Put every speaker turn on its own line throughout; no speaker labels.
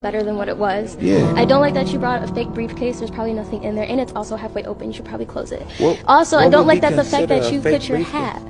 better than what it was.
Yeah.
I don't like that you brought a fake briefcase. There's probably nothing in there, and it's also halfway open. You should probably close it. Also, I don't like that the fact that you put your hat.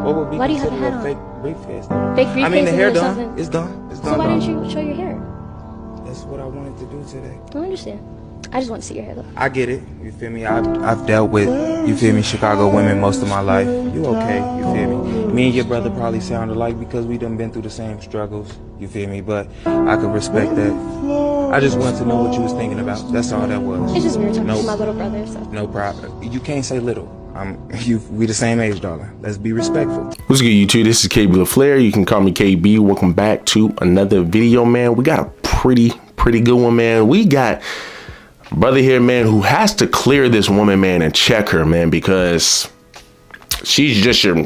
What would be
Why do you have a hat
considered
on?
fake briefcase?
Fake briefcase.
I mean, the hair
and there's
done.
something-
It's done. It's done.
So why
done.
didn't you show your hair?
That's what I wanted to do today.
I don't understand. I just want to see your hair though.
I get it. You feel me? I've dealt with, you feel me, Chicago women most of my life. You okay? You feel me? Me and your brother probably sound alike because we done been through the same struggles. You feel me? But I could respect that. I just wanted to know what you was thinking about. That's all that was.
It's just we were talking to my little brother, so.
No problem. You can't say little. We the same age, darling. Let's be respectful.
What's good, YouTube? This is KB LaFleur. You can call me KB. Welcome back to another video, man. We got a pretty good one, man. We got a brother here, man, who has to clear this woman, man, and check her, man, because she's just your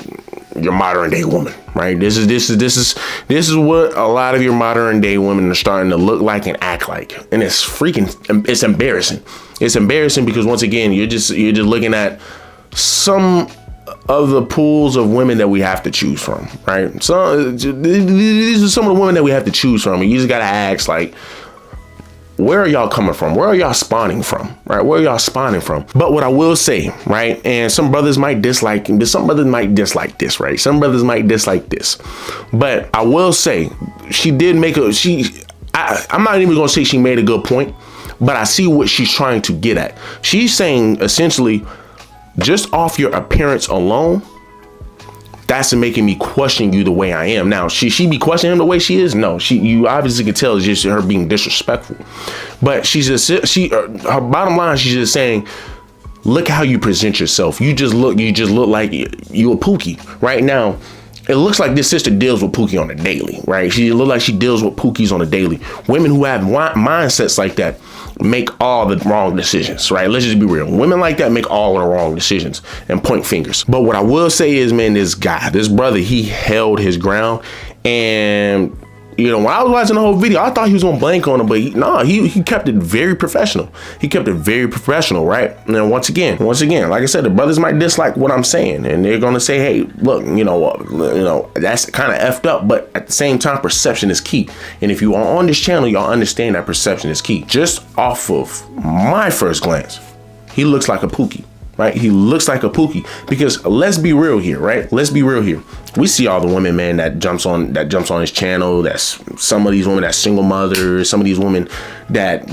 modern day woman, right? This is what a lot of your modern day women are starting to look like and act like, and it's embarrassing. It's embarrassing because once again, you're just looking at some of the pools of women that we have to choose from, right? So these are some of the women that we have to choose from, and you just gotta ask, like, where are y'all coming from? Where are y'all spawning from? Right? Where are y'all spawning from? But what I will say, right? And some brothers might dislike, but some brothers might dislike this, right? Some brothers might dislike this. But I will say, she did make I'm not even gonna say she made a good point, but I see what she's trying to get at. She's saying essentially, just off your appearance alone, that's making me question you the way I am. Now, she be questioning him the way she is? No, you obviously can tell it's just her being disrespectful. But her bottom line, she's just saying, look how you present yourself. You just look like you a Pookie right now. It looks like this sister deals with Pookie on a daily, right? She look like she deals with Pookies on a daily. Women who have mindsets like that make all the wrong decisions, right? Let's just be real. Women like that make all the wrong decisions and point fingers. But what I will say is, man, this brother, he held his ground. And you know, when I was watching the whole video, I thought he was gonna blank on him, but he kept it very professional. He kept it very professional, right? And then once again, like I said, the brothers might dislike what I'm saying, and they're gonna say, hey, look, you know, that's kind of effed up, but at the same time, perception is key. And if you are on this channel, y'all understand that perception is key. Just off of my first glance, he looks like a Pookie. Right? He looks like a Pookie because let's be real here, right? Let's be real here. We see all the women, man, that jumps on his channel. That's some of these women that's single mothers, some of these women that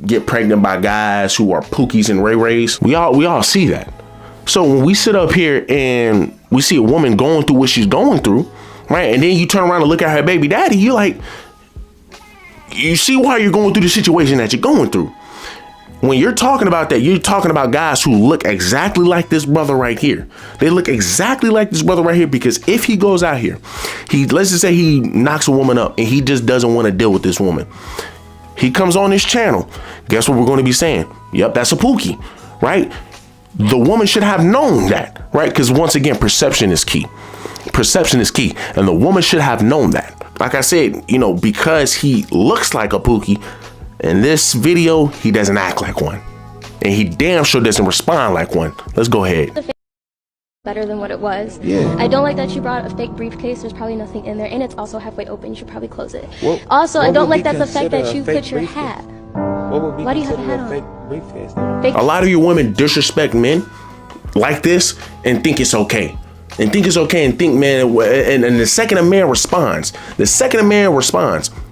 get pregnant by guys who are Pookies and Ray Rays. We all see that. So when we sit up here and we see a woman going through what she's going through, right? And then you turn around and look at her baby daddy, you're like, you see why you're going through the situation that you're going through. When you're talking about that, you're talking about guys who look exactly like this brother right here. They look exactly like this brother right here, because if he goes out here, let's just say he knocks a woman up and he just doesn't want to deal with this woman. He comes on this channel. Guess what we're going to be saying? Yep, that's a Pookie, right? The woman should have known that, right? Because once again, perception is key. Perception is key. And the woman should have known that. Like I said, you know, because he looks like a Pookie, in this video, he doesn't act like one. And he damn sure doesn't respond like one. Let's go ahead.
Better than what it was.
Yeah.
I don't like that you brought a fake briefcase. There's probably nothing in there, and it's also halfway open. You should probably close it. Also, I don't like that the fact that you put your hat. Why do you have a hat on?
Fake briefcase?
A lot of you women disrespect men like this and think it's okay. And think, man, and the second a man responds,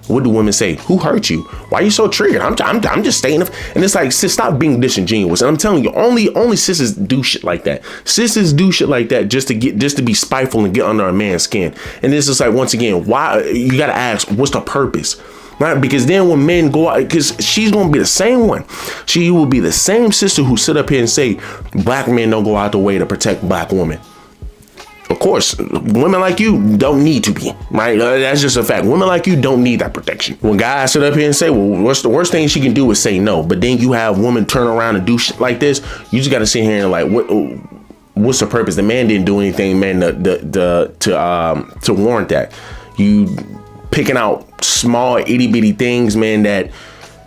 what do women say? Who hurt you? Why are you so triggered? I'm just staying. And it's like, sis, stop being disingenuous. And I'm telling you, only sisters do shit like that. Sisters do shit like that just to be spiteful and get under a man's skin. And this is like, once again, why you gotta ask, what's the purpose? Right? Because then when men go out, because she's gonna be the same one. She will be the same sister who sit up here and say, black men don't go out the way to protect black women. Of course, women like you don't need to be, right? That's just a fact. Women like you don't need that protection. When guys sit up here and say, well, what's the worst thing she can do is say no. But then you have women turn around and do shit like this. You just got to sit here and like, what's the purpose? The man didn't do anything, man, to warrant that. You picking out small itty bitty things, man, that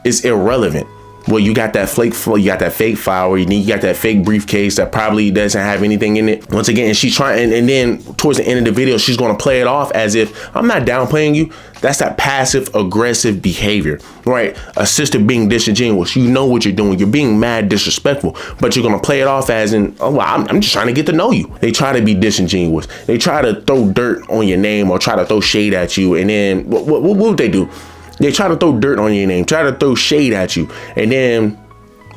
is irrelevant. Well, you got that fake flower, you got that fake briefcase that probably doesn't have anything in it. Once again, and she's trying, and then towards the end of the video, she's gonna play it off as if I'm not downplaying you. That's that passive aggressive behavior, right? A sister being disingenuous. You know what you're doing. You're being mad disrespectful, but you're gonna play it off as in, oh, well, I'm just trying to get to know you. They try to be disingenuous. They try to throw dirt on your name or try to throw shade at you, and then what would they do? They try to throw dirt on your name, try to throw shade at you, and then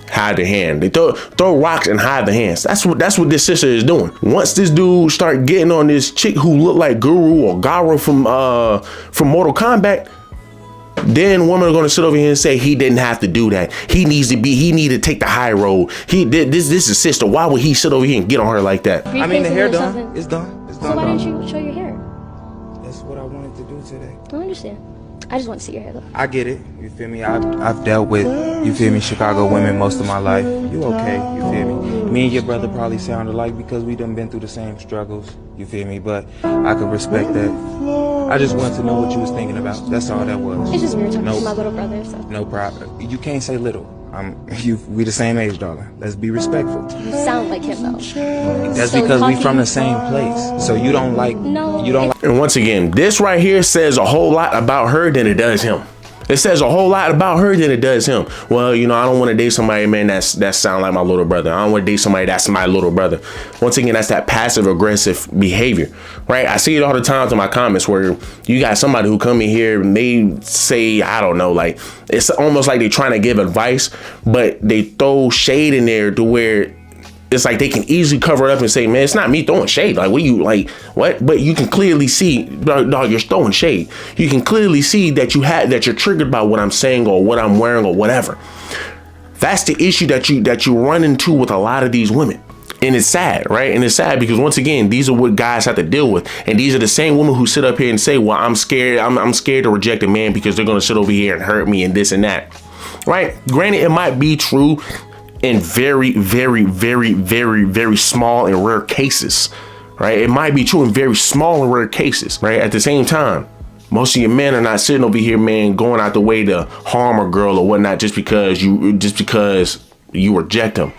hide their hand. They throw rocks and hide the hands. That's what this sister is doing. Once this dude start getting on this chick who looked like Guru or Gaara from Mortal Kombat, then women are gonna sit over here and say he didn't have to do that. He needed to take the high road. He did this is sister. Why would he sit over here and get on her like that?
I mean, the hair done. It's done.
So why didn't you show your hair?
That's what I wanted to do today.
I understand. I just want to see your hair though.
I get it. You feel me? I've dealt with, you feel me, Chicago women most of my life. You okay? You feel me? Me and your brother probably sound alike because we done been through the same struggles. You feel me? But I could respect that. I just wanted to know what you was thinking about. That's all that was.
It's just weird talking to my little brother. So.
No problem. You can't say little. We the same age, darling. Let's be respectful.
You sound like him though.
That's so because we from the same place. So you don't like.
No.
You don't like.
And once again, this right here says a whole lot about her than it does him. It says a whole lot about her than it does him. Well, you know, I don't want to date somebody, man, that sound like my little brother. I don't want to date somebody that's my little brother. Once again, that's that passive aggressive behavior, right? I see it all the time in my comments where you got somebody who come in here and they say, I don't know, like it's almost like they're trying to give advice, but they throw shade in there to where it's like they can easily cover it up and say, man, it's not me throwing shade. Like, what you like, what? But you can clearly see, dog, you're throwing shade. You can clearly see that you're triggered by what I'm saying or what I'm wearing or whatever. That's the issue that you run into with a lot of these women. And it's sad, right? And it's sad because once again, these are what guys have to deal with. And these are the same women who sit up here and say, well, I'm scared. I'm scared to reject a man because they're going to sit over here and hurt me and this and that. Right? Granted, it might be true in very, very, very, very, very small and rare cases, right? It might be true in very small and rare cases, right? At the same time, most of your men are not sitting over here, man, going out the way to harm a girl or whatnot just because you reject them.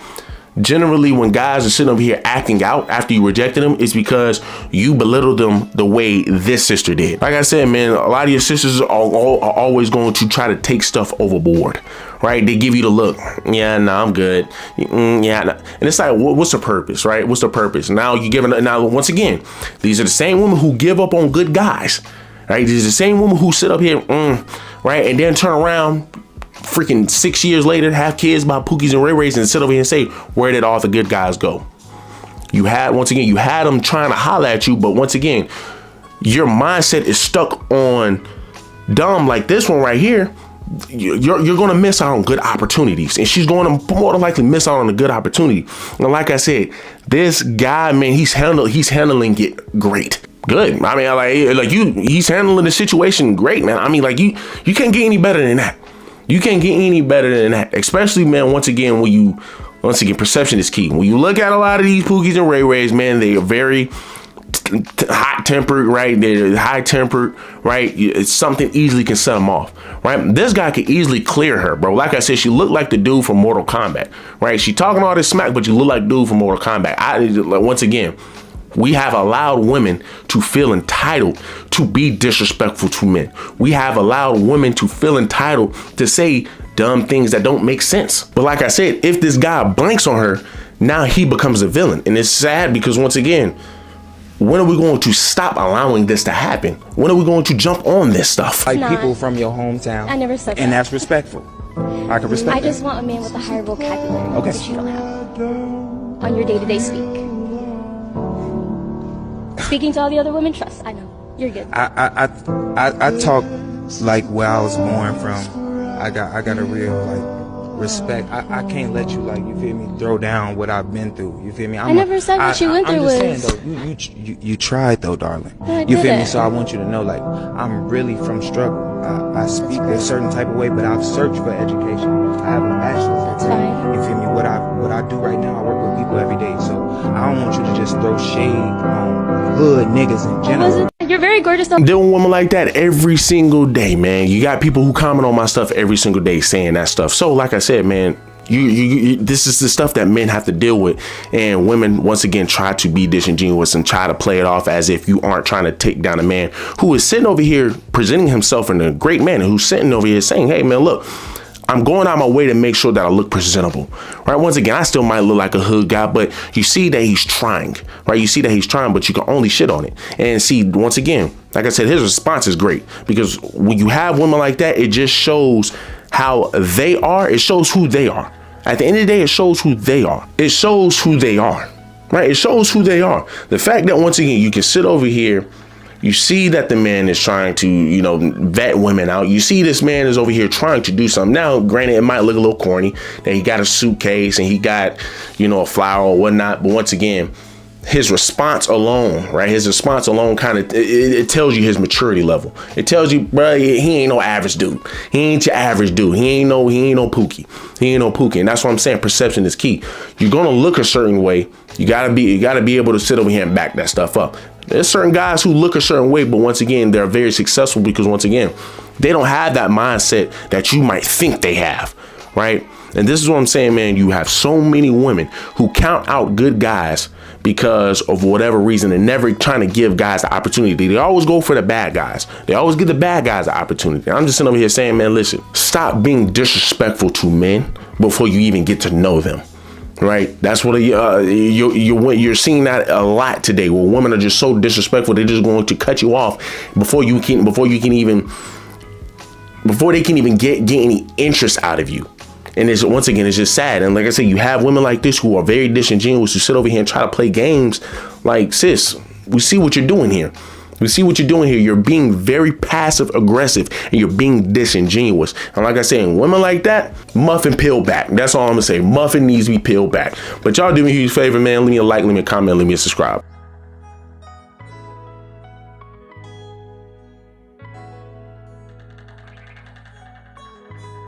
Generally, when guys are sitting over here acting out after you rejected them, it's because you belittled them the way this sister did. Like I said, man, a lot of your sisters are always going to try to take stuff overboard, right? They give you the look. Yeah, no, I'm good. Yeah, nah. And it's like, what's the purpose, right? What's the purpose? Now once again, these are the same women who give up on good guys, right? These are the same women who sit up here, right? And then turn around freaking 6 years later, have kids by Pookies and Ray Rays and sit over here and say, where did all the good guys go? You had them trying to holler at you, but once again, your mindset is stuck on dumb like this one right here. You're going to miss out on good opportunities, and she's going to more than likely miss out on a good opportunity. And like I said, this guy, man, he's handling it great. Good. I mean, he's handling the situation great, man. I mean, like you can't get any better than that. You can't get any better than that, especially, man, once again, perception is key. When you look at a lot of these Pookies and Ray Rays, man, they are very hot-tempered, right? They're high-tempered, right? It's something easily can set them off, right? This guy could easily clear her, bro. Like I said, she looked like the dude from Mortal Kombat, right? She talking all this smack, but you look like the dude from Mortal Kombat. Once again, we have allowed women to feel entitled to be disrespectful to men. We have allowed women to feel entitled to say dumb things that don't make sense. But like I said, if this guy blanks on her, now he becomes a villain. And it's sad because once again, when are we going to stop allowing this to happen? When are we going to jump on this stuff?
Like people from your hometown.
I never said that.
And that's respectful. I can respect that.
I just want a man with a higher vocabulary that you don't have on your day-to-day speak. Speaking to all the other women, trust. I know. You're good.
I talk like where I was born from. I got a real like respect. I can't let you like, you feel me, throw down what I've been through. You feel me?
I never said what you went through was.
I'm just saying though, you tried though, darling.
No,
you feel me? So I want you to know, like, I'm really from struggle. I speak a certain type of way, but I've searched for education. I have a bachelor's.
That's fine.
You feel me? What I do right now, I work with people every day. So I don't want you to just throw shade on hood niggas in general.
You're very gorgeous.
Dealing with women like that every single day, man. You got people who comment on my stuff every single day saying that stuff. So like I said, man, this is the stuff that men have to deal with, and women once again try to be disingenuous and try to play it off as if you aren't trying to take down a man who is sitting over here presenting himself in a great manner, who's sitting over here saying, hey man, look, I'm going out my way to make sure that I look presentable, right? Once again, I still might look like a hood guy, but you see that he's trying, right? You see that he's trying, but you can only shit on it. And see, once again, like I said, his response is great, because when you have women like that, it just shows how they are. It shows who they are. At the end of the day, it shows who they are. It shows who they are, right? It shows who they are. The fact that once again, you can sit over here, you see that the man is trying to, you know, vet women out. You see this man is over here trying to do something. Now, granted, it might look a little corny that he got a suitcase and he got, you know, a flower or whatnot. But once again, his response alone, right? His response alone kind of, it tells you his maturity level. It tells you, bro, he ain't no average dude. He ain't your average dude. He ain't no Pookie. He ain't no Pookie. And that's what I'm saying. Perception is key. You're going to look a certain way. You gotta be able to sit over here and back that stuff up. There's certain guys who look a certain way, but once again, they're very successful because once again, they don't have that mindset that you might think they have, right? And this is what I'm saying, man. You have so many women who count out good guys because of whatever reason, and never trying to give guys the opportunity. They always go for the bad guys. They always give the bad guys the opportunity. I'm just sitting over here saying, man, listen, stop being disrespectful to men before you even get to know them. Right, that's what you're seeing that a lot today, where women are just so disrespectful. They're just going to cut you off before they can even get any interest out of you. And it's, once again, it's just sad. And like I said, you have women like this who are very disingenuous, who sit over here and try to play games. Like, sis, we see what you're doing here. We see what you're doing here. You're being very passive aggressive and you're being disingenuous. And like I said, women like that, muffin peel back. That's all I'm gonna say. Muffin needs to be peeled back. But y'all do me a huge favor, man. Leave me a like, leave me a comment, leave me a subscribe.